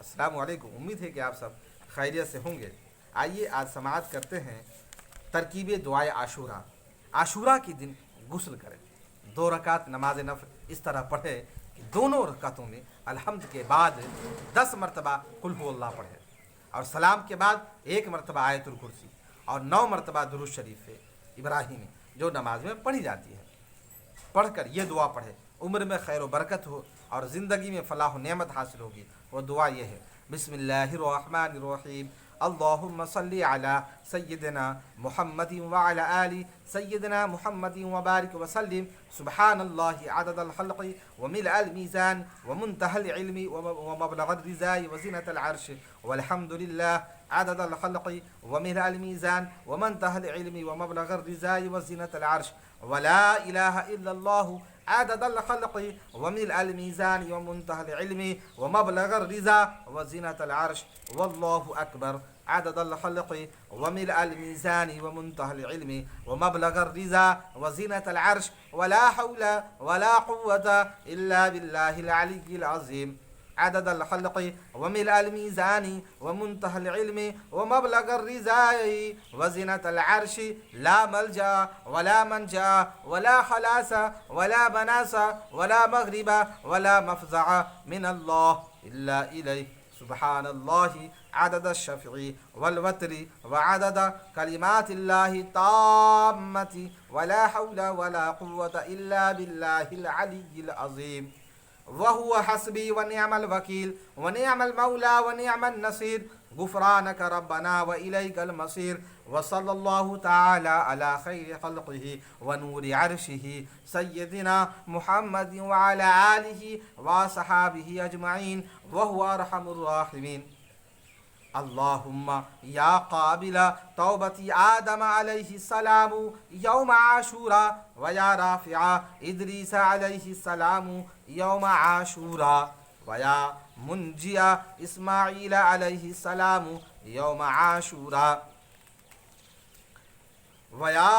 अस्सलाम वालेकुम। उम्मीद है कि आप सब खैरियत से होंगे। आइए आज समाअत करते हैं तरकीब दुआए आशूरा। आशूरा के दिन गुस्ल करें, 2 रकात नमाज नफ़ल इस तरह पढ़े कि दोनों रकातों में अल्हम्द के बाद 10 मरतबा कुल हु अल्लाह पढ़े और सलाम के बाद 1 मरतबा आयतुल कुर्सी और 9 मरतबा दुरूद शरीफ इब्राहिमी जो नमाज में पढ़ी जाती है। पढ़कर ये दुआ पढ़े, उम्र में खैर व बरकत हो और ज़िंदगी में फ़लाह व नेमत हासिल होगी। वो दुआ ये है, बिस्मिल्लाहिर्रहमानिर्रहीम, अल्लाहुम्मा सल्ली अला सय्यिदिना मुहम्मदिन व अला आलि सय्यिदिना मुहम्मदिन व बारिक व सल्लिम, सुब्हानल्लाहि अददल खल्क़ि व मिलअल मीज़ान व मुंतहल इल्मि व मबलग़र रिज़ाइ व ज़ीनतल अर्श वल्हम्दुलिल्लाह अददल खल्क़ि व मिलअल मीज़ान व मुंतहल इल्मि व मबलग़र रिज़ाइ व ज़ीनतल अर्श वला इलाहा इल्लल्लाहु अददल खल्क़ि व मिलअल मीज़ान व मुंतहल इल्मि व मबलग़र रिज़ा व ज़ीनतल अर्श वल्लाहु अकबर अददल खल्क़ि व मिलअल मीज़ान व मुंतहल इल्मि व मबलग़र रिज़ा व ज़ीनतल अर्श वला हौला वला कुव्वता इल्ला बिल्लाहिल अलिय्यिल अज़ीम अददल खल्क़ि व मिलअल मीज़ानी व मुंतहल इल्मि व मबलग़र रिज़ाई व ज़ीनतल अर्शि ला मलजा वला मनजा वला खलासा वला बनासा वला मग़रिबा वला मफ़ज़अ मिनल्लाह इल्ला इलैहि, सुब्हानल्लाहि अदद शफ़ी वल वत्री व अदद कलिमातिल्लाहि ताम्मति वला हौला वला कुव्वता इल्ला बिल्लाहिल अलिय्यिल अज़ीम वहुव हस्बी व निअमल वकील व निअमल मौला व निअमन नसीर गुफ़रानक रब्बना व इलैकल मसीर व सल्लल्लाहु तआला अला खैरि खल्क़िही व नूरि अर्शिही सय्यदिना मुहम्मदिन व अला आलिही व सहाबिही अजमईन व हुवा अरहमुर राहिमीन। अल्लाहुम्मा या काबिला तौबती आदम अलैहिस्सलामु यौम आशूरा व या राफ़िआ इद्रीस अलैहिस्सलामु यौम आशूरा व या मुंजिया इस्माईल अलैहिस्सलामु यौम आशूरा व या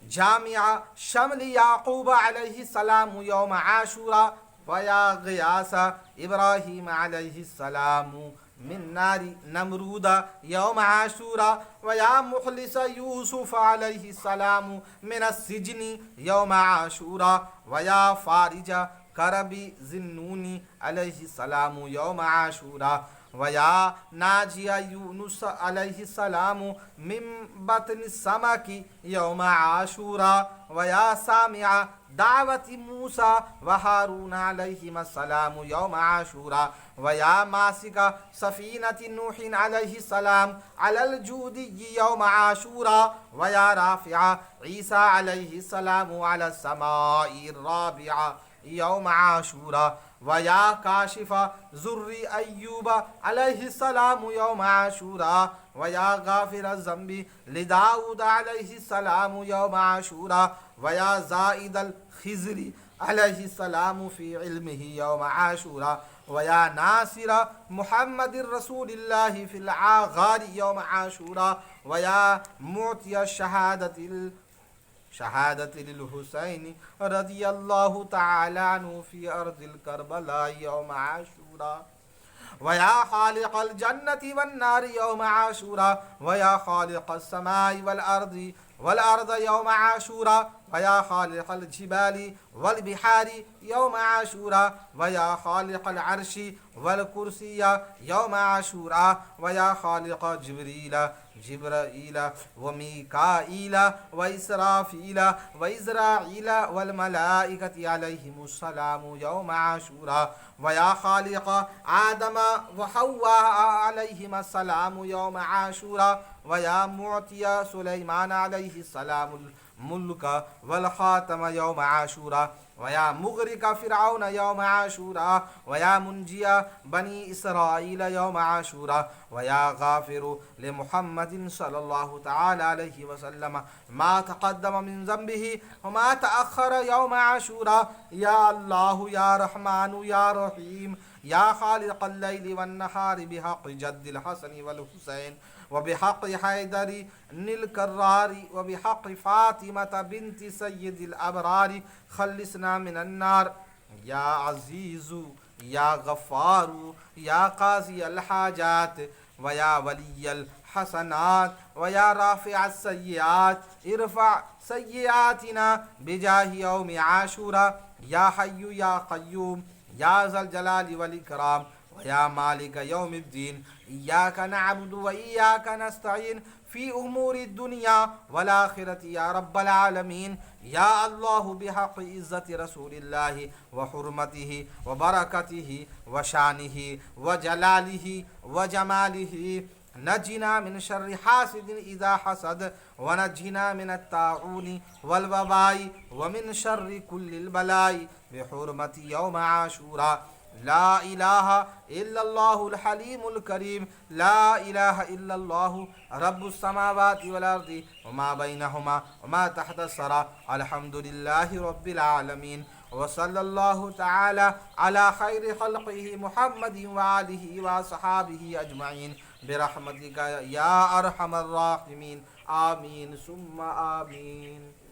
जामिया शमली याक़ूब अलैहिस्सलामु यौम आशूरा व या ग़ियासा इब्राहीम अलैहिस्सलामु मिन नारी नमरूदा यौम आशूरा व या मुखलिस यूसुफ अलैहिस्सलामु मिनस सिजनी यौम आशूरा व या फारिजा करबी ज़िन्नूनी अलैहिस्सलामु यौम आशूरा व या नाजिया यूनुस अलैहिस्सलामु मिन बतनि समकी यौम आशूरा व या सामिआ दावती मूसा व हारून अलैहिस्सलामु यौम आशूरा व या मासिका सफ़ीनति नूहिन अलैहिस्सलाम अलल जूदी यौम आशूरा व या राफ़िआ ईसा अलैहिस्सलामु अलस समाई राबिआ यौम आशूरा व या काशिफा ज़ुर्री अय्यूब अलैहिस्सलामु यौम आशूरा व या गाफ़िर ज़ंबी लिदाऊद अलैहिस्सलामु यौम आशूरा व या ज़ाइदल खिज़री अलैहिस्सलामु फ़ी इल्मिही यौम आशूरा व या नासिरा मुहम्मदिर रसूलिल्लाहि फ़िल आग़ारि यौम आशूरा व या मुअतिया शहादतिल हुसैन रज़ियल्लाहु तआला अन्हु फ़ी अर्ज़िल करबला यौम आशूरा व या खालिक़ल जन्नति वन नारि यौम आशूरा व या खालिक़स समाई वल अर्द यौम आशूरा व या खालिक़ल जिबाली वल बिहारी यौम आशूरा व या खालिक़ल अर्शी वल कुर्सिया यौम आशूरा व या खालिक़ जिब्राईला व मीकाईला व इसराफीला व इज़राईला वल मलाइकति अलैहिमुस्सलामु यौम आशूरा व या खालिक़ आदम व हव्वा अलैहिमुस्सलामु यौम आशूरा व या मुअतिया सुलैमान अलैहिस्सलामुल मुल्क वल ख़ातम यौम आशूरा व या मुग़रिक़ फ़िरऔन यौम आशूरा व या मुंजिया बनी इसराईल यौम आशूरा व या गाफ़िरु लि मुहम्मदिन सल्लल्लाहु तआला अलैहि वसल्लम मा तक़द्दम मिन ज़ंबिही व मा तअख़्ख़र यौम आशूरा। या अल्लाहु या रहमानु या रहीम या खालिक़ल लैलि वन नहारि बिहक़्क़ि जद्दिल हसन वल हुसैन व बिहक़्क़ि हैदरी निल कर्रारी व बिहक़्क़ि फ़ातिमता बिन्ति सय्यिदिल अबरारी खल्लिसना मिनन नार। या अज़ीज़ु या गफ़ारू या क़ाज़ी अल हाजात व या वली अल हसनात व या राफ़ि अस्सय्यात इरफ़ा सय्यातिना बिजाहि यौम आशूरा या हय्यु या क़य्यूम या ज़ल जलाली वल इकराम व या मालिक यौमिद्दीन इय्याका नअबुदु व इय्याका नस्तईन फ़ी उमूरि दुनिया वल आखिरति या रब्बल आलमीन या अल्लाह बिहक़्क़ि इज़्ज़ति रसूलिल्लाहि व हुर्मतिहि व बरकतिहि व शानिहि व जलालिहि व जमालिहि नज्जिना मिन शर्रि हासिदिन इज़ा हसद व नज्जिना मिन अत्ताऊनि वल वबाई व मिन शर्रि कुल्लिल बलाई बिहुर्मति यौम आशूरा ला इलाहा इल्लल्लाहुल हलीमुल करीम ला इलाहा इल्लल्लाहु रब्बुस समावाति वल अर्दि व मा बैनहुमा व मा तहत सरा अल्हम्दुलिल्लाहि रब्बिल आलमीन व सल्लल्लाहु तआला अला खैरि खल्क़िहि मुहम्मदिन व आलिहि व असहाबिहि अजमईन बिरहमतिका या अरहमर राहिमीन आमीन सुम्मा आमीन।